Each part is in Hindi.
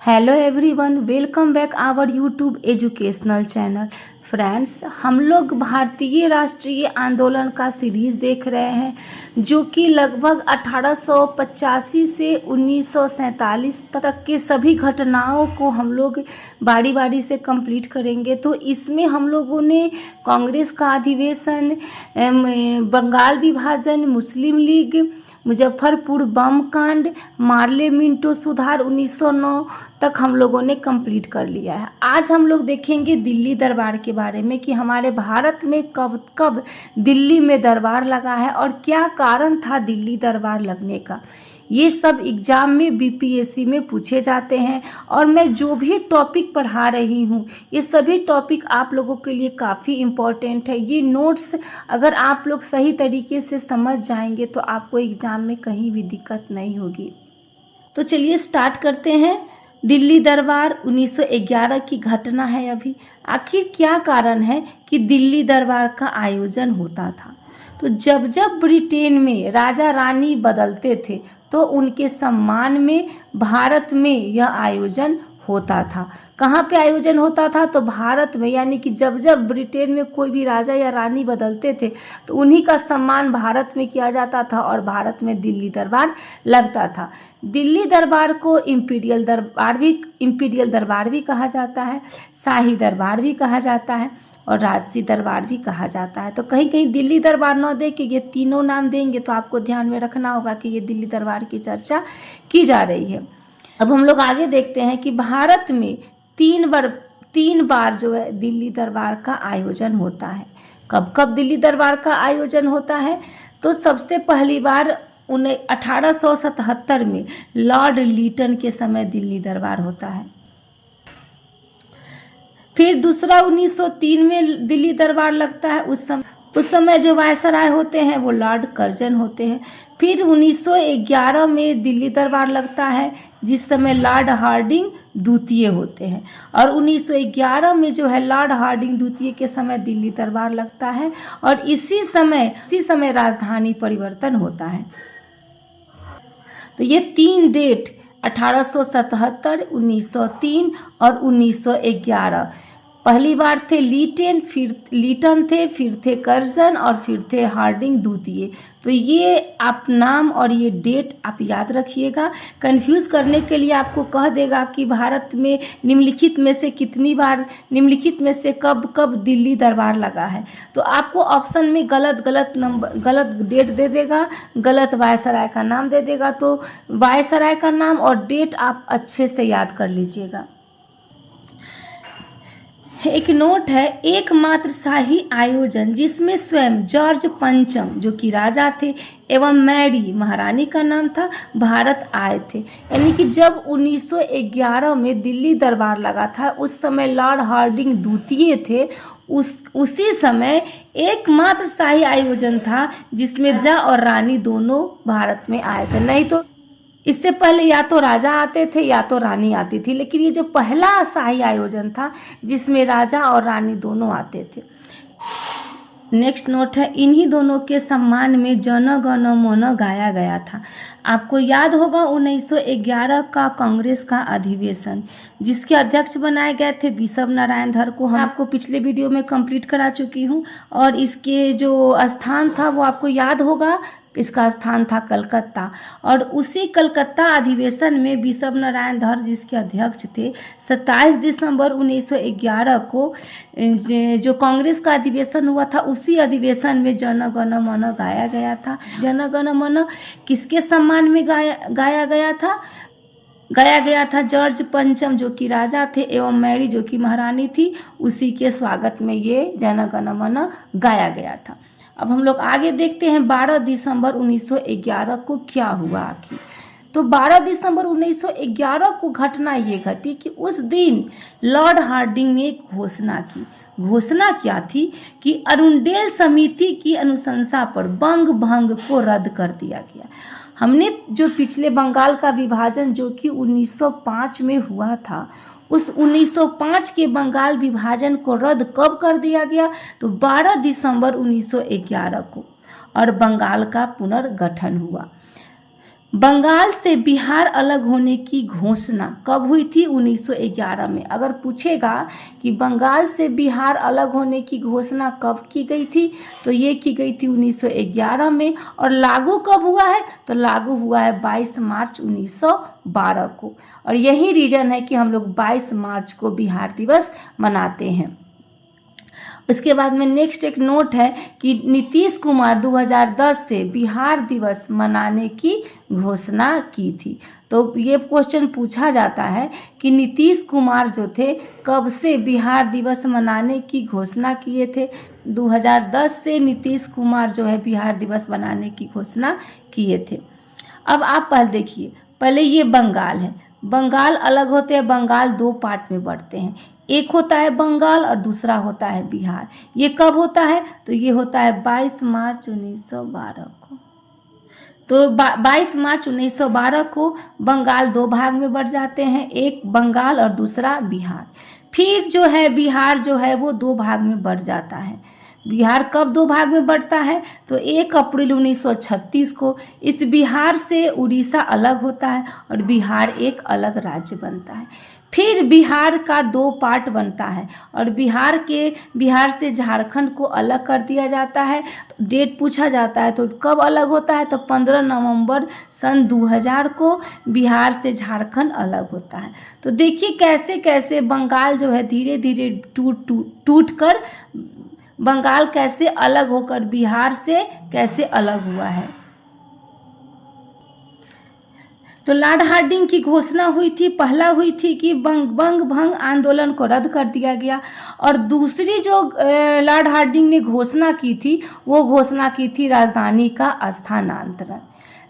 Hello everyone, welcome back our YouTube educational channel. Friends, हम लोग भारतीय राष्ट्रीय आंदोलन का सीरीज़ देख रहे हैं जो कि लगभग 1885 से 1947 तक के सभी घटनाओं को हम लोग बारी बारी से कंप्लीट करेंगे। तो इसमें हम लोगों ने कांग्रेस का अधिवेशन, बंगाल विभाजन, मुस्लिम लीग, मुजफ्फरपुर बम कांड, मार्ले मिंटो सुधार 1909 तक हम लोगों ने कंप्लीट कर लिया है। आज हम लोग देखेंगे दिल्ली दरबार के बारे में कि हमारे भारत में कब कब दिल्ली में दरबार लगा है और क्या कारण था दिल्ली दरबार लगने का। ये सब एग्ज़ाम में बीपीएससी में पूछे जाते हैं और मैं जो भी टॉपिक पढ़ा रही हूँ ये सभी टॉपिक आप लोगों के लिए काफ़ी इम्पोर्टेंट है। ये नोट्स अगर आप लोग सही तरीके से समझ जाएंगे तो आपको एग्ज़ाम में कहीं भी दिक्कत नहीं होगी। तो चलिए स्टार्ट करते हैं। दिल्ली दरबार 1911 की घटना है। अभी आखिर क्या कारण है कि दिल्ली दरबार का आयोजन होता था? तो जब जब ब्रिटेन में राजा रानी बदलते थे तो उनके सम्मान में भारत में यह आयोजन होता था। कहाँ पे आयोजन होता था? तो भारत में, यानी कि जब जब ब्रिटेन में कोई भी राजा या रानी बदलते थे तो उन्हीं का सम्मान भारत में किया जाता था और भारत में दिल्ली दरबार लगता था। दिल्ली दरबार को इम्पीरियल दरबार भी कहा जाता है, शाही दरबार भी कहा जाता है और राजसी दरबार भी कहा जाता है। तो कहीं कहीं दिल्ली दरबार न दे के ये तीनों नाम देंगे तो आपको ध्यान में रखना होगा कि ये दिल्ली दरबार की चर्चा की जा रही है। अब हम लोग आगे देखते हैं कि भारत में तीन बार जो है दिल्ली दरबार का आयोजन होता है। कब कब दिल्ली दरबार का आयोजन होता है? तो सबसे पहली बार 1877 में लॉर्ड लीटन के समय दिल्ली दरबार होता है। फिर दूसरा 1903 में दिल्ली दरबार लगता है। उस समय जो वायसराय होते हैं वो लॉर्ड कर्जन होते हैं। फिर 1911 में दिल्ली दरबार लगता है जिस समय लॉर्ड हार्डिंग द्वितीय होते हैं और 1911 में जो है लॉर्ड हार्डिंग द्वितीय के समय दिल्ली दरबार लगता है और इसी समय राजधानी परिवर्तन होता है। तो ये तीन डेट 1877, 1903 और 1911 पहली बार थे लीटन थे, फिर थे कर्जन और फिर थे हार्डिंग द्वितीय। तो ये आप नाम और ये डेट आप याद रखिएगा। कंफ्यूज करने के लिए आपको कह देगा कि भारत में निम्नलिखित में से कब कब दिल्ली दरबार लगा है, तो आपको ऑप्शन में गलत डेट दे देगा, गलत वायसराय का नाम दे देगा। तो वायसराय का नाम और डेट आप अच्छे से याद कर लीजिएगा। एक नोट है, एकमात्र शाही आयोजन जिसमें स्वयं जॉर्ज पंचम जो कि राजा थे एवं मैरी महारानी का नाम था भारत आए थे। यानी कि जब 1911 में दिल्ली दरबार लगा था उस समय लॉर्ड हार्डिंग द्वितीय थे। उसी समय एकमात्र शाही आयोजन था जिसमें राजा और रानी दोनों भारत में आए थे। नहीं तो इससे पहले या तो राजा आते थे या तो रानी आती थी, लेकिन ये जो पहला शाही आयोजन था जिसमें राजा और रानी दोनों आते थे। नेक्स्ट नोट है, इन्हीं दोनों के सम्मान में जन गण मन गाया गया था। आपको याद होगा 1911 का कांग्रेस का अधिवेशन जिसके अध्यक्ष बनाए गए थे बिशप नारायण धर को। हम आपको पिछले वीडियो में कंप्लीट करा चुकी हूँ और इसके जो स्थान था वो आपको याद होगा। इसका स्थान था कलकत्ता और उसी कलकत्ता अधिवेशन में बिशप नारायण धर जिसके अध्यक्ष थे 27 दिसंबर 1911 को जो कांग्रेस का अधिवेशन हुआ था उसी अधिवेशन में जन गण मन गाया गया था। जन गण मन किसके सम्मान में गाया गया था? जॉर्ज पंचम जो कि राजा थे एवं मैरी जो कि महारानी थी, उसी के स्वागत में ये जन गण मन गाया गया था। अब हम लोग आगे देखते हैं 12 दिसंबर 1911 को क्या हुआ आखिर। तो 12 दिसंबर 1911 को घटना ये घटी कि उस दिन लॉर्ड हार्डिंग ने घोषणा की। घोषणा क्या थी कि अरुणडेल समिति की अनुशंसा पर बंग भंग को रद्द कर दिया गया। हमने जो पिछले बंगाल का विभाजन जो कि 1905 में हुआ था, उस 1905 के बंगाल विभाजन को रद्द कब कर दिया गया? तो 12 दिसंबर 1911 को, और बंगाल का पुनर्गठन हुआ। बंगाल से बिहार अलग होने की घोषणा कब हुई थी? 1911 में। अगर पूछेगा कि बंगाल से बिहार अलग होने की घोषणा कब की गई थी, तो ये की गई थी 1911 में। और लागू कब हुआ है? तो लागू हुआ है 22 मार्च 1912 को। और यही रीज़न है कि हम लोग 22 मार्च को बिहार दिवस मनाते हैं। उसके बाद में नेक्स्ट एक नोट है कि नीतीश कुमार 2010 से बिहार दिवस मनाने की घोषणा की थी। तो ये क्वेश्चन पूछा जाता है कि नीतीश कुमार जो थे कब से बिहार दिवस मनाने की घोषणा किए थे? 2010 से नीतीश कुमार जो है बिहार दिवस मनाने की घोषणा किए थे। अब आप पहले देखिए, पहले ये बंगाल है। बंगाल अलग होते हैं, बंगाल दो पार्ट में बढ़ते हैं। एक होता है बंगाल और दूसरा होता है बिहार। ये कब होता है? तो ये होता है 22 मार्च 1912 को। तो 22 मार्च 1912 को बंगाल दो भाग में बढ़ जाते हैं, एक बंगाल और दूसरा बिहार। फिर जो है बिहार जो है वो दो भाग में बढ़ जाता है। बिहार कब दो भाग में बढ़ता है? तो 1 अप्रैल 1936 को इस बिहार से उड़ीसा अलग होता है और बिहार एक अलग राज्य बनता है। फिर बिहार का दो पार्ट बनता है और बिहार से झारखंड को अलग कर दिया जाता है। तो डेट पूछा जाता है तो कब अलग होता है? तो 15 नवंबर सन 2000 को बिहार से झारखंड अलग होता है। तो देखिए कैसे कैसे बंगाल जो है धीरे धीरे टूट कर बंगाल कैसे अलग होकर बिहार से कैसे अलग हुआ है। तो लॉर्ड हार्डिंग की घोषणा हुई थी, पहला हुई थी कि बंग भंग आंदोलन को रद्द कर दिया गया। और दूसरी जो लॉर्ड हार्डिंग ने घोषणा की थी वो घोषणा की थी राजधानी का स्थानांतरण।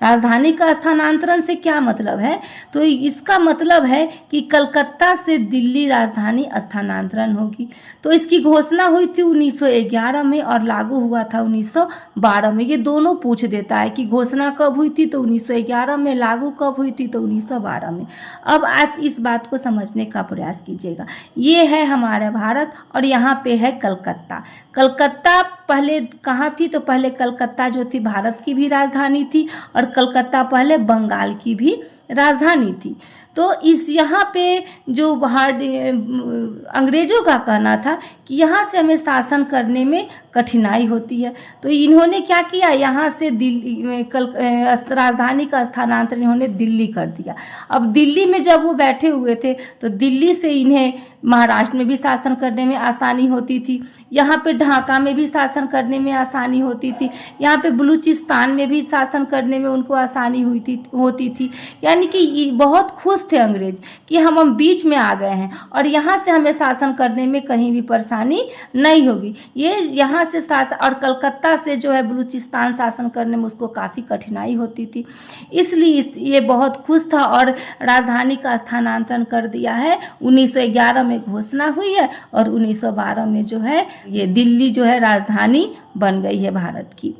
राजधानी का स्थानांतरण से क्या मतलब है? तो इसका मतलब है कि कलकत्ता से दिल्ली राजधानी स्थानांतरण होगी। तो इसकी घोषणा हुई थी 1911 में और लागू हुआ था 1912 में। ये दोनों पूछ देता है कि घोषणा कब हुई थी, तो 1911 में, लागू कब हुई थी, तो 1912 में। अब आप इस बात को समझने का प्रयास कीजिएगा। ये है हमारा भारत और यहाँ पे है कलकत्ता। कलकत्ता पहले कहाँ थी? तो पहले कलकत्ता जो थी भारत की भी राजधानी थी और कलकत्ता पहले बंगाल की भी राजधानी थी। तो इस यहाँ पे जो अंग्रेज़ों का कहना था कि यहाँ से हमें शासन करने में कठिनाई होती है। तो इन्होंने क्या किया, यहाँ से दिल्ली में राजधानी का स्थानांतरण इन्होंने दिल्ली कर दिया। अब दिल्ली में जब वो बैठे हुए थे तो दिल्ली से इन्हें महाराष्ट्र में भी शासन करने में आसानी होती थी, यहाँ पे ढाका में भी शासन करने में आसानी होती थी, यहाँ पे बलूचिस्तान में भी शासन करने में उनको आसानी होती थी। यानी कि बहुत खुश थे अंग्रेज कि हम बीच में आ गए हैं और यहाँ से हमें शासन करने में कहीं भी परेशानी नहीं होगी। ये यहाँ से शासन और कलकत्ता से जो है बलूचिस्तान शासन करने में उसको काफ़ी कठिनाई होती थी, इसलिए ये बहुत खुश था और राजधानी का स्थानांतरण कर दिया है। 1911 में घोषणा हुई है और 1912 में जो है ये दिल्ली जो है राजधानी बन गई है भारत की।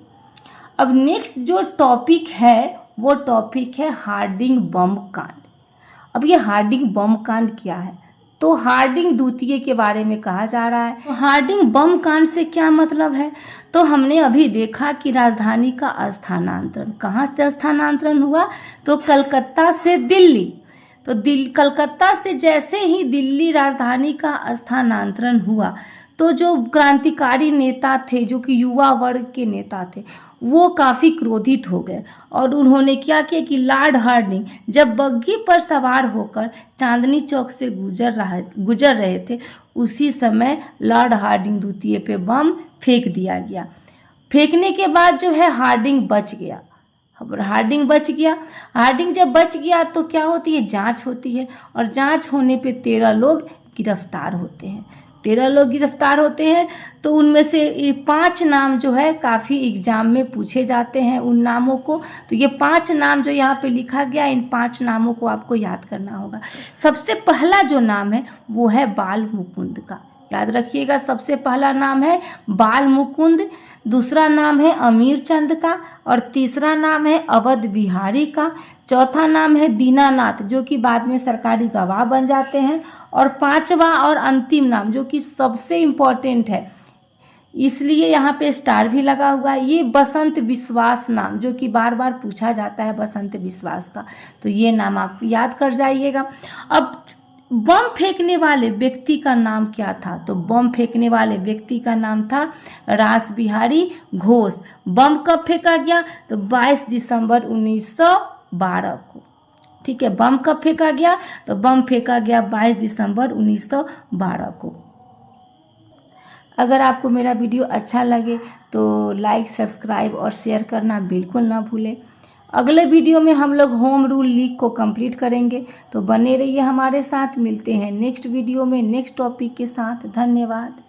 अब नेक्स्ट जो टॉपिक है वो टॉपिक है हार्डिंग बम कांड। अब ये हार्डिंग बम कांड क्या है? तो हार्डिंग द्वितीय के बारे में कहा जा रहा है। तो हार्डिंग बम कांड से क्या मतलब है? तो हमने अभी देखा कि राजधानी का स्थानांतरण कहाँ से स्थानांतरण हुआ? तो कलकत्ता से दिल्ली। तो कलकत्ता से जैसे ही दिल्ली राजधानी का स्थानांतरण हुआ तो जो क्रांतिकारी नेता थे, जो कि युवा वर्ग के नेता थे, वो काफ़ी क्रोधित हो गए और उन्होंने क्या किया कि लॉर्ड हार्डिंग जब बग्घी पर सवार होकर चांदनी चौक से गुजर रहे थे, उसी समय लॉर्ड हार्डिंग द्वितीय पे बम फेंक दिया गया। फेंकने के बाद जो है हार्डिंग बच गया। हार्डिंग बच गया। हार्डिंग जब बच गया तो क्या होती है? जांच होती है और जांच होने पे 13 लोग गिरफ्तार होते हैं। 13 लोग गिरफ्तार होते हैं। तो उनमें से 5 नाम जो है काफ़ी एग्जाम में पूछे जाते हैं उन नामों को। तो ये 5 नाम जो यहाँ पे लिखा गया, इन 5 नामों को आपको याद करना होगा। सबसे पहला जो नाम है वो है बाल मुकुंद का, याद रखिएगा। सबसे पहला नाम है बाल मुकुंद, दूसरा नाम है अमीर चंद का और तीसरा नाम है अवध बिहारी का, चौथा नाम है दीनानाथ जो कि बाद में सरकारी गवाह बन जाते हैं, और 5वां और अंतिम नाम जो कि सबसे इम्पोर्टेंट है, इसलिए यहाँ पे स्टार भी लगा हुआ है। ये बसंत विश्वास नाम, जो कि बार बार पूछा जाता है बसंत विश्वास का, तो ये नाम आप याद कर जाइएगा। अब बम फेंकने वाले व्यक्ति का नाम क्या था? तो बम फेंकने वाले व्यक्ति का नाम था रास बिहारी घोष। बम कब फेंका गया? तो 22 दिसंबर 1912 को। ठीक है, बम कब फेंका गया? तो बम फेंका गया 22 दिसंबर 1912 को। अगर आपको मेरा वीडियो अच्छा लगे तो लाइक, सब्सक्राइब और शेयर करना बिल्कुल ना भूलें। अगले वीडियो में हम लोग होम रूल लीग को कंप्लीट करेंगे, तो बने रहिए हमारे साथ। मिलते हैं नेक्स्ट वीडियो में नेक्स्ट टॉपिक के साथ। धन्यवाद।